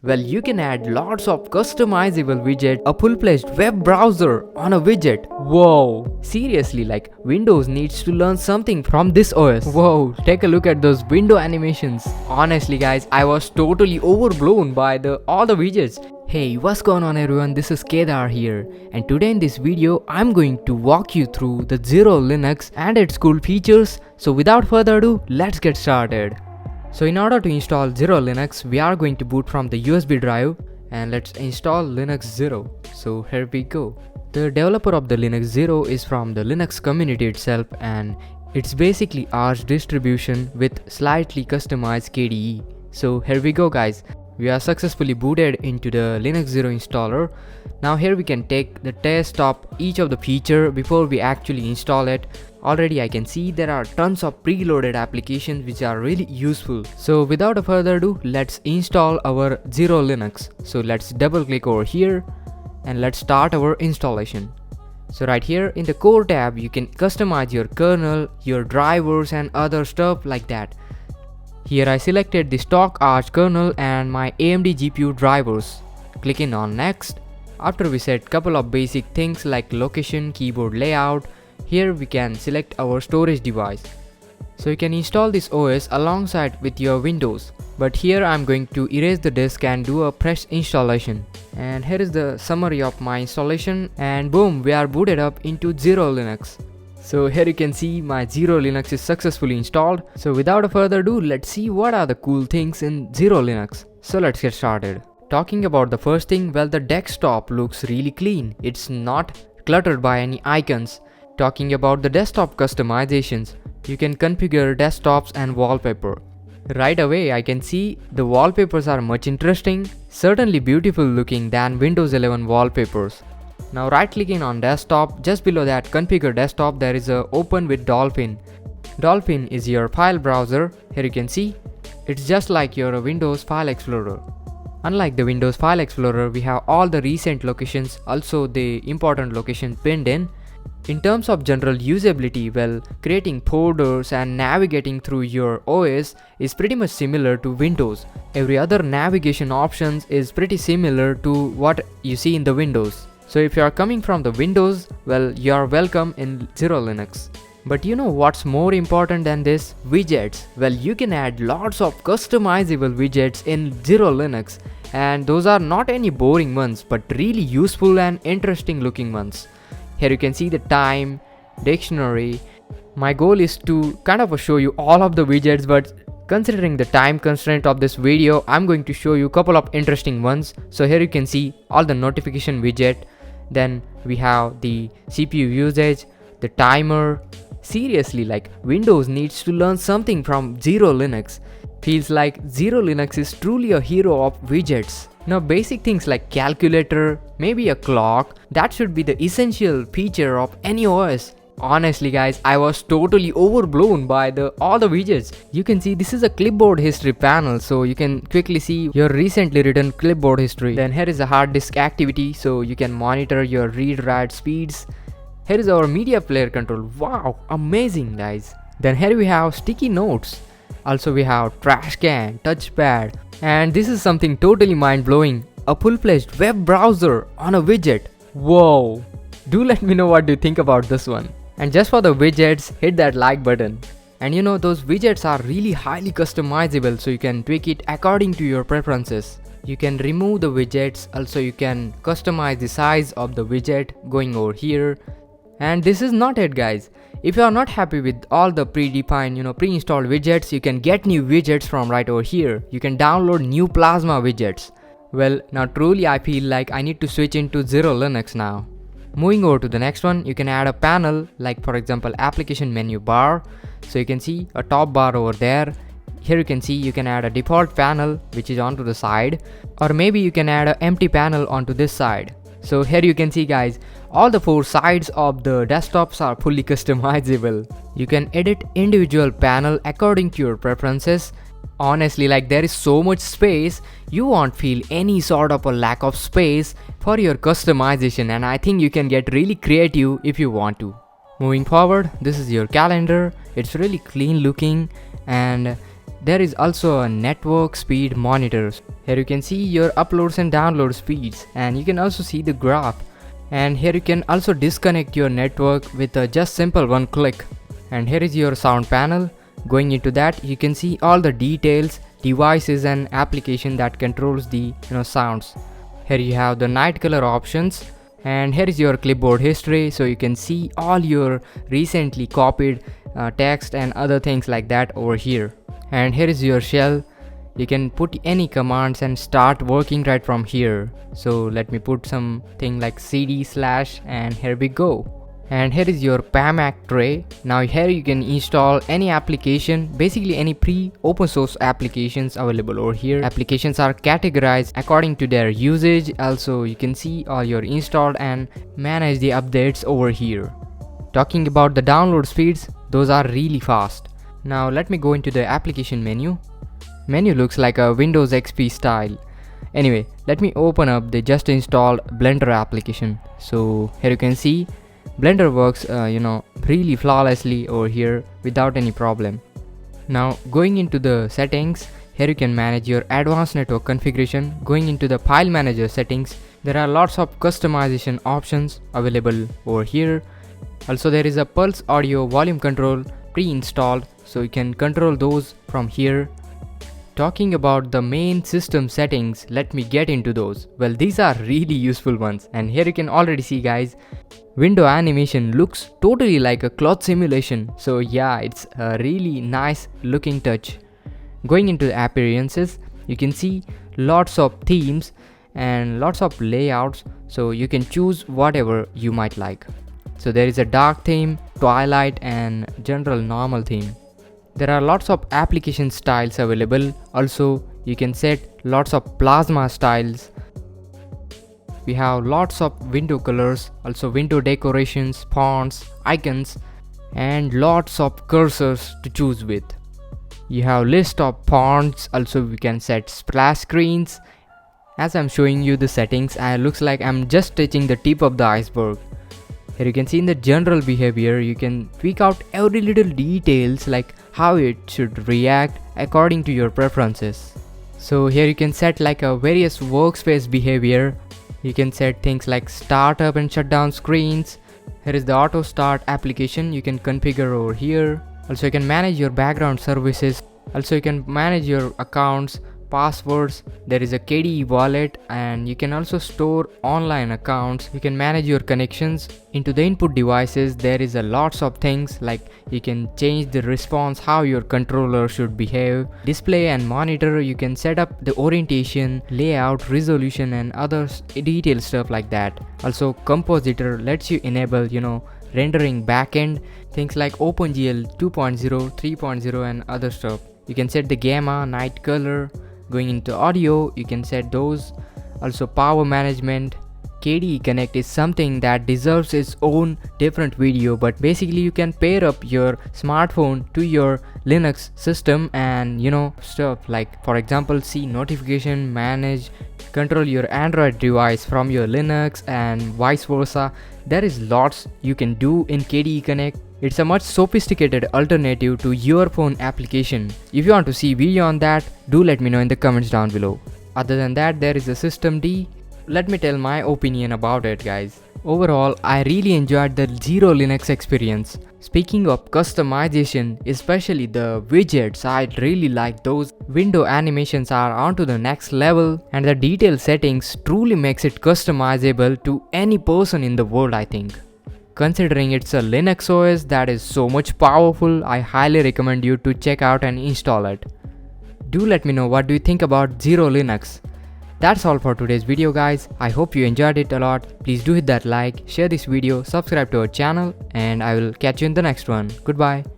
Well, you can add lots of customizable widgets, a full-fledged web browser on a widget. Whoa! Seriously, like Windows needs to learn something from this OS. Whoa, take a look at those window animations. Honestly guys, I was totally overblown by all the widgets. Hey, what's going on everyone, this is Kedar here, and today in this video I'm going to walk you through the Zero Linux and its cool features. So without further ado, let's get started. So in order to install Zero Linux, we are going to boot from the USB drive and let's install Linux Zero. So here we go. The developer of the Linux Zero is from the Linux community itself, and it's basically Arch distribution with slightly customized KDE. So here we go guys. We are successfully booted into the Linux Zero installer. Now here we can take the test of each of the feature before we actually install it. Already I can see there are tons of preloaded applications which are really useful. So without further ado, let's install our Zero Linux. So let's double click over here and let's start our installation. So right here in the core tab, you can customize your kernel, your drivers and other stuff like that. Here I selected the stock Arch kernel and my AMD GPU drivers. Clicking on next. After we set couple of basic things like location, keyboard layout, here we can select our storage device. So you can install this OS alongside with your Windows. But here I'm going to erase the disk and do a fresh installation. And here is the summary of my installation, and boom, we are booted up into Zero Linux. So here you can see my Zero Linux is successfully installed. So without further ado, let's see what are the cool things in Zero Linux. So let's get started. Talking about the first thing, well, the desktop looks really clean. It's not cluttered by any icons. Talking about the desktop customizations, you can configure desktops and wallpaper. Right away I can see the wallpapers are much interesting, certainly beautiful looking than Windows 11 wallpapers. Now right clicking on desktop, just below that configure desktop there is a open with Dolphin. Dolphin is your file browser. Here you can see it's just like your Windows File Explorer. Unlike the Windows File Explorer, we have all the recent locations, also the important location pinned in. In terms of general usability, well, creating folders and navigating through your OS is pretty much similar to Windows. Every other navigation options is pretty similar to what you see in the Windows. So if you are coming from the Windows, well, you are welcome in Zero Linux. But you know what's more important than this? Widgets. Well, you can add lots of customizable widgets in Zero Linux, and those are not any boring ones but really useful and interesting looking ones. Here you can see the time, dictionary. My goal is to kind of show you all of the widgets, but considering the time constraint of this video, I'm going to show you a couple of interesting ones. So here you can see all the notification widget. Then we have the CPU usage, the timer. Seriously, like Windows needs to learn something from Zero Linux. Feels like Zero Linux is truly a hero of widgets. Now basic things like calculator, maybe a clock, that should be the essential feature of any OS. Honestly guys, I was totally overblown by all the widgets. You can see this is a clipboard history panel, so you can quickly see your recently written clipboard history. Then here is a hard disk activity, so you can monitor your read-write speeds. Here is our media player control. Wow, amazing guys. Then here we have sticky notes. Also we have trash can, touchpad, and this is something totally mind-blowing. A full-fledged web browser on a widget. Whoa. Do let me know what you think about this one. And just for the widgets, hit that like button. And you know, those widgets are really highly customizable, so you can tweak it according to your preferences. You can remove the widgets, also you can customize the size of the widget going over here. And this is not it guys. If you are not happy with all the predefined, pre-installed widgets, you can get new widgets from right over here. You can download new Plasma widgets. Well, now truly I feel like I need to switch into Zero Linux now. Moving over to the next one, you can add a panel like for example application menu bar. So you can see a top bar over there. Here you can see you can add a default panel which is onto the side, or maybe you can add an empty panel onto this side. So here you can see guys, all the four sides of the desktops are fully customizable. You can edit individual panel according to your preferences. Honestly, like there is so much space, you won't feel any sort of a lack of space for your customization, and I think you can get really creative if you want to. Moving forward, this is your calendar. It's really clean looking, and there is also a network speed monitor. Here you can see your uploads and download speeds, and you can also see the graph. And here you can also disconnect your network with a just simple one click. And here is your sound panel. Going into that, you can see all the details, devices and application that controls the sounds. Here you have the night color options, and here is your clipboard history, so you can see all your recently copied text and other things like that over here. And here is your shell. You can put any commands and start working right from here. So let me put something like cd/, and here we go. And here is your PAMAC tray. Now here you can install any application, basically any open source applications available over here. Applications are categorized according to their usage. Also you can see all your installed and manage the updates over here. Talking about the download speeds, those are really fast. Now let me go into the application menu. Menu looks like a Windows XP style. Anyway, let me open up the just installed Blender application. So here you can see Blender works really flawlessly over here without any problem. Now going into the settings, here you can manage your advanced network configuration. Going into the file manager settings, there are lots of customization options available over here. Also there is a pulse audio volume control pre-installed, so you can control those from here. Talking about the main system settings, let me get into those. Well, these are really useful ones, and here you can already see guys, window animation looks totally like a cloth simulation. So yeah, it's a really nice looking touch. Going into the appearances, you can see lots of themes and lots of layouts, so you can choose whatever you might like. So there is a dark theme, twilight and general normal theme. There are lots of application styles available. Also you can set lots of plasma styles. We have lots of window colors, also window decorations, fonts, icons and lots of cursors to choose with. You have list of fonts. Also we can set splash screens. As I'm showing you the settings, it looks like I'm just touching the tip of the iceberg. Here you can see in the general behavior, you can tweak out every little details like how it should react according to your preferences. So here you can set like a various workspace behavior. You can set things like start up and shut down screens. Here is the auto start application you can configure over here. Also you can manage your background services. Also you can manage your accounts, passwords. There is a KDE wallet, and you can also store online accounts. You can manage your connections. Into the input devices, there is a lots of things like you can change the response, how your controller should behave. Display and monitor, you can set up the orientation, layout, resolution and other detailed stuff like that. Also compositor lets you enable rendering backend, things like OpenGL 2.0, 3.0 and other stuff. You can set the gamma, night color. Going into audio, you can set those. Also power management. KDE Connect is something that deserves its own different video, but basically you can pair up your smartphone to your Linux system and stuff like, for example, see notification, manage, control your Android device from your Linux and vice versa. There is lots you can do in KDE Connect. It's a much sophisticated alternative to your phone application. If you want to see video on that, do let me know in the comments down below. Other than that, there is a systemd. Let me tell my opinion about it guys. Overall, I really enjoyed the Zero Linux experience. Speaking of customization, especially the widgets, I really like those. Window animations are onto the next level, and the detailed settings truly makes it customizable to any person in the world, I think. Considering it's a Linux OS that is so much powerful, I highly recommend you to check out and install it. Do let me know what do you think about Zero Linux. That's all for today's video guys. I hope you enjoyed it a lot. Please do hit that like, share this video, subscribe to our channel, and I will catch you in the next one. Goodbye.